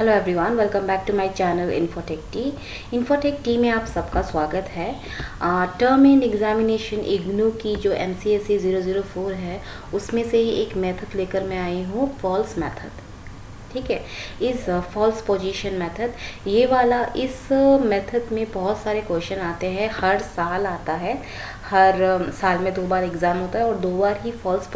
Hello everyone, welcome back to my channel Infotech T. Infotech T में आप सबका स्वागत है। टर्म एंड एग्जामिनेशन इग्नू की जो MCSE 004 है उसमें से ही एक मेथड लेकर मैं आई हूँ, फॉल्स मेथड। ठीक है, इस फॉल्स पोजीशन मेथड, ये वाला इस मेथड में बहुत सारे क्वेश्चन आते हैं, हर साल आता है। हर साल में 2 बार एग्ज़ाम होता है और 2 बार ही फॉल्स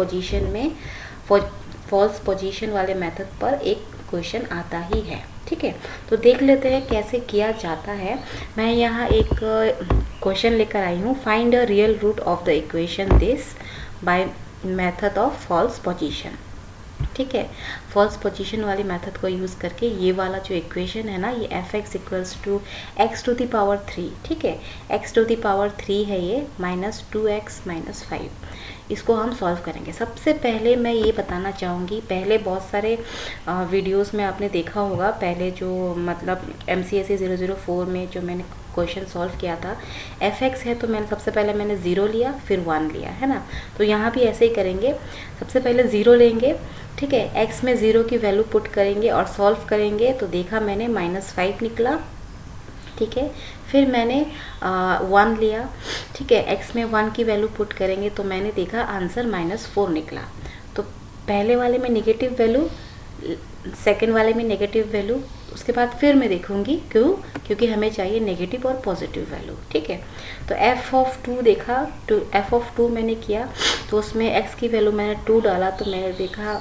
पोजीशन वाले मेथड पर एक क्वेश्चन आता ही है। ठीक है, तो देख लेते हैं कैसे किया जाता है। मैं यहाँ एक क्वेश्चन लेकर आई हूँ, find a real root of the equation this by method of false position. ठीक है, फॉल्स पोजीशन वाली मेथड को यूज़ करके ये वाला जो इक्वेशन है ना, ये f(x) equals to x to the power 3। ठीक है, x टू द पावर 3 है ये, -2x - 5। इसको हम सॉल्व करेंगे। सबसे पहले मैं ये बताना चाहूँगी, पहले बहुत सारे वीडियोस में आपने देखा होगा, पहले जो मतलब MCSE 004 में जो मैंने क्वेश्चन सॉल्व किया था, f(x) है तो मैंने सबसे पहले 0 लिया, फिर 1 लिया, है ना। तो यहाँ भी ऐसे ही करेंगे, सबसे पहले 0 लेंगे। ठीक है, x में 0 की वैल्यू पुट करेंगे और सॉल्व करेंगे, तो देखा मैंने -5 निकला। ठीक है, फिर मैंने 1 लिया। ठीक है, x में 1 की वैल्यू पुट करेंगे तो मैंने देखा आंसर -4 निकला। तो पहले वाले में नेगेटिव वैल्यू, सेकंड वाले में नेगेटिव वैल्यू, उसके बाद फिर मैं देखूंगी क्योंकि हमें चाहिए नेगेटिव और पॉजिटिव वैल्यू। ठीक है, तो f(2) देखा, तो f(2) मैंने किया तो उसमें x की वैल्यू मैंने 2 डाला तो मैंने देखा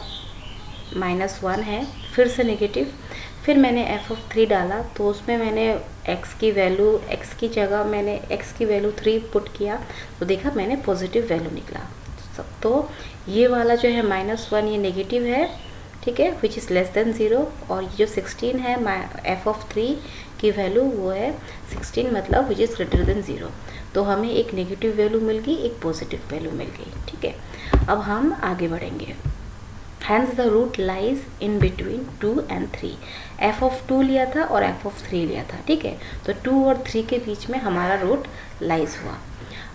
-1 है, फिर से नेगेटिव। फिर मैंने f(3) डाला तो उसमें मैंने x की जगह मैंने x की वैल्यू 3 पुट किया तो देखा मैंने पॉजिटिव वैल्यू निकला। तो ये वाला जो है -1 ये नेगेटिव है। ठीक है, विच इज़ लेस देन 0। और ये जो 16 है f(3) की वैल्यू वो है 16, मतलब विच इज़ ग्रेटर देन 0। तो हमें एक नेगेटिव वैल्यू मिल गई, एक पॉजिटिव वैल्यू मिल गई। ठीक है, अब हम आगे बढ़ेंगे। Hence the root lies in between 2 and 3। f(2) लिया था और f(3) लिया था। ठीक है, तो 2 और 3 के बीच में हमारा रूट लाइज हुआ।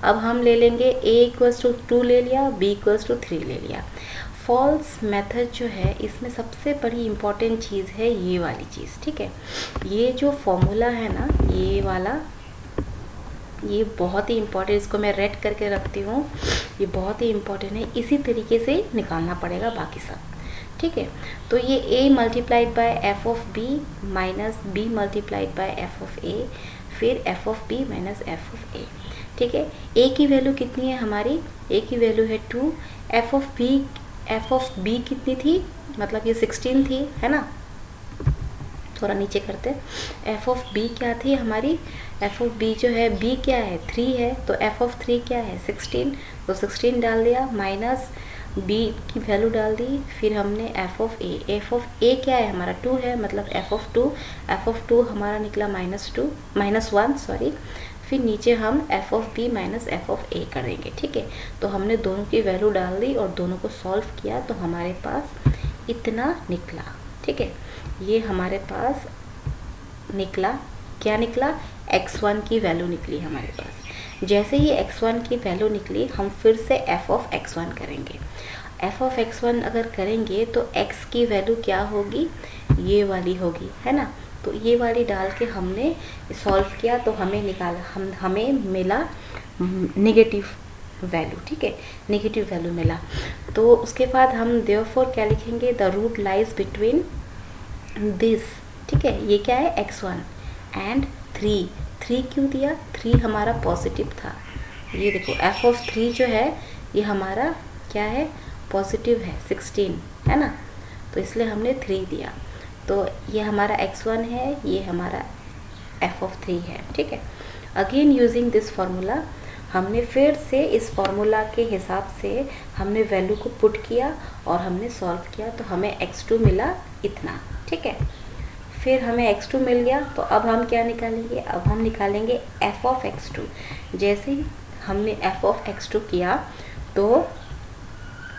अब हम ले लेंगे a = 2 ले लिया, b = 3 ले लिया। फॉल्स मेथड जो है इसमें सबसे बड़ी इम्पॉर्टेंट चीज़ है ये वाली चीज़। ठीक है, ये जो फॉर्मूला है ना, ये वाला, ये बहुत ही इम्पॉर्टेंट, इसको मैं रेड करके रखती हूँ, ये बहुत ही इम्पॉर्टेंट है। इसी तरीके से निकालना पड़ेगा बाकी सब। ठीक है, तो ये a multiplied by f(b) minus b multiplied by f(a), फिर f(b) माइनस f(a). ठीक है, a की वैल्यू कितनी है हमारी, a की वैल्यू है 2, f(b) कितनी थी, मतलब ये 16 थी, है ना। थोड़ा नीचे करते, f(b) क्या थी हमारी, f(b) जो है b क्या है 3 है, तो f(3) क्या है 16, तो 16 डाल दिया, माइनस b की वैल्यू डाल दी, फिर हमने f(a) क्या है हमारा 2 है, मतलब f(2) हमारा निकला -1 सॉरी। फिर नीचे हम f(b) माइनस f(a) करेंगे। ठीक है, तो हमने दोनों की वैल्यू डाल दी और दोनों को सॉल्व किया तो हमारे पास इतना निकला। ठीक है, ये हमारे पास निकला, क्या निकला, x1 की वैल्यू निकली हमारे पास। जैसे ही x1 की वैल्यू निकली, हम फिर से f(x1) करेंगे। f(x1) अगर करेंगे तो x की वैल्यू क्या होगी, ये वाली होगी, है ना। तो ये वाली डाल के हमने सॉल्व किया तो हमें निकाला, हमें मिला नेगेटिव वैल्यू। ठीक है, नेगेटिव वैल्यू मिला। तो उसके बाद हम देयरफॉर क्या लिखेंगे, the root lies between this. ठीक है, ये क्या है x1 एंड 3 क्यों दिया, 3 हमारा पॉजिटिव था। ये देखो f(3) जो है ये हमारा क्या है, पॉजिटिव है, 16, है ना, तो इसलिए हमने 3 दिया। तो ये हमारा x1 है, ये हमारा f(3) है। ठीक है, अगेन यूजिंग दिस फार्मूला, हमने फिर से इस फार्मूला के हिसाब से हमने वैल्यू को पुट किया और हमने सॉल्व किया तो हमें x2 मिला इतना। ठीक है, फिर हमें x2 मिल गया तो अब हम क्या निकालेंगे, अब हम निकालेंगे f(x2). जैसे ही हमने f(x2) किया तो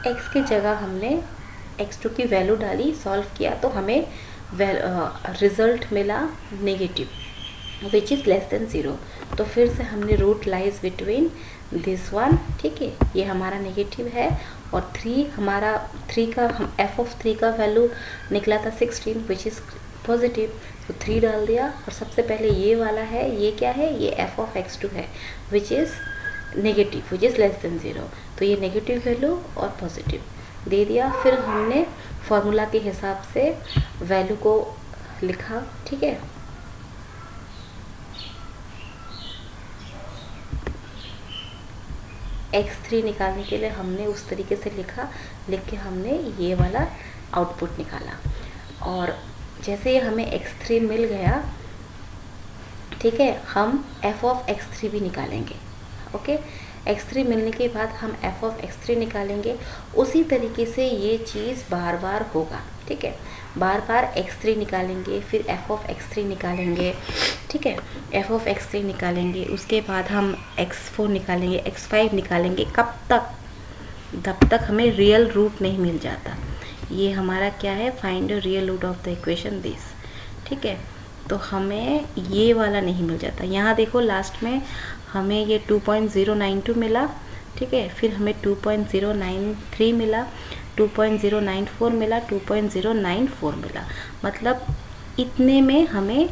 x की जगह हमने x2 की वैल्यू डाली, सॉल्व किया तो हमें रिज़ल्ट मिला negative, which is less than 0। तो फिर से हमने root lies between this one. ठीक है, ये हमारा नेगेटिव है और 3 हमारा 3 का, हम f(3) का वैल्यू निकला था 16, विच इज़ पॉजिटिव, तो 3 डाल दिया। और सबसे पहले ये वाला है, ये क्या है, ये एफ ऑफ x2 है which is negative, which is less than 0, तो ये नेगेटिव वैल्यू और पॉजिटिव दे दिया। फिर हमने फॉर्मूला के हिसाब से वैल्यू को लिखा, ठीक है। x3 निकालने के लिए हमने उस तरीके से लिखा, लिख के हमने ये वाला आउटपुट निकाला। और जैसे हमें x3 मिल गया, ठीक है, हम f ऑफ x3 भी निकालेंगे। ओके, x3 मिलने के बाद हम f ऑफ x3 निकालेंगे। उसी तरीके से ये चीज़ बार बार होगा, ठीक है। बार बार x3 निकालेंगे, फिर f ऑफ x3 निकालेंगे, ठीक है, f ऑफ x3 निकालेंगे। उसके बाद हम x4 निकालेंगे, x5 निकालेंगे। कब तक? जब तक हमें रियल रूट नहीं मिल जाता। ये हमारा क्या है, find the real root of the equation this, ठीक है। तो हमें ये वाला नहीं मिल जाता। यहाँ देखो लास्ट में हमें ये 2.092 मिला, ठीक है, फिर हमें 2.093 मिला, 2.094 मिला, 2.094 मिला। मतलब इतने में हमें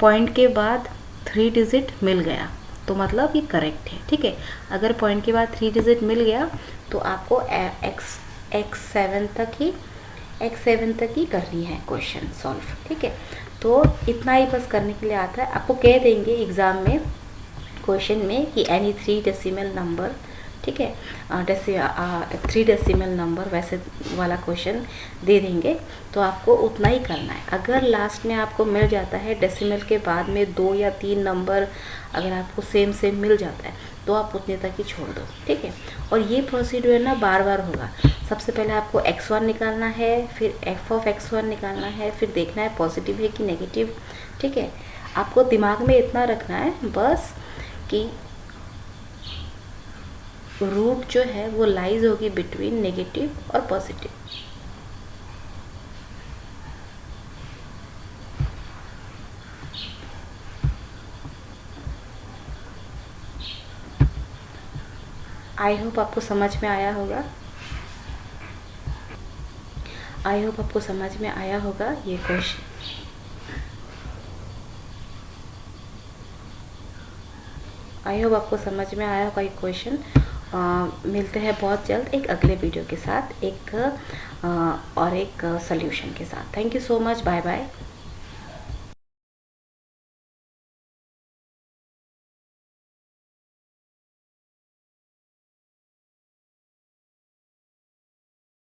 पॉइंट के बाद 3 डिजिट मिल गया, तो मतलब ये करेक्ट है, ठीक है। अगर पॉइंट के बाद 3 डिजिट मिल गया तो आपको x7 तक ही करनी है क्वेश्चन सॉल्व, ठीक है। तो इतना ही बस करने के लिए आता है। आपको कह देंगे एग्ज़ाम में क्वेश्चन में कि एनी 3 डेसिमल नंबर, ठीक है, 3 डेसिमल नंबर वैसे वाला क्वेश्चन दे देंगे, तो आपको उतना ही करना है। अगर लास्ट में आपको मिल जाता है डेसिमल के बाद में 2 या 3 नंबर अगर आपको सेम मिल जाता है तो आप उतने तक ही छोड़ दो, ठीक है। और ये प्रोसीड्यूर ना बार बार होगा। सबसे पहले आपको x1 निकालना है, फिर f ऑफ x1 निकालना है, फिर देखना है पॉजिटिव है कि नेगेटिव, ठीक है। आपको दिमाग में इतना रखना है बस कि रूट जो है वो लाइज होगी बिटवीन नेगेटिव और पॉजिटिव। आई होप आपको समझ में आया होगा। आई होप आपको समझ में आया होगा ये क्वेश्चन। आई होप आपको समझ में आया होगा ये क्वेश्चन। मिलते हैं बहुत जल्द एक अगले वीडियो के साथ, एक सॉल्यूशन के साथ। Thank you so much, bye bye.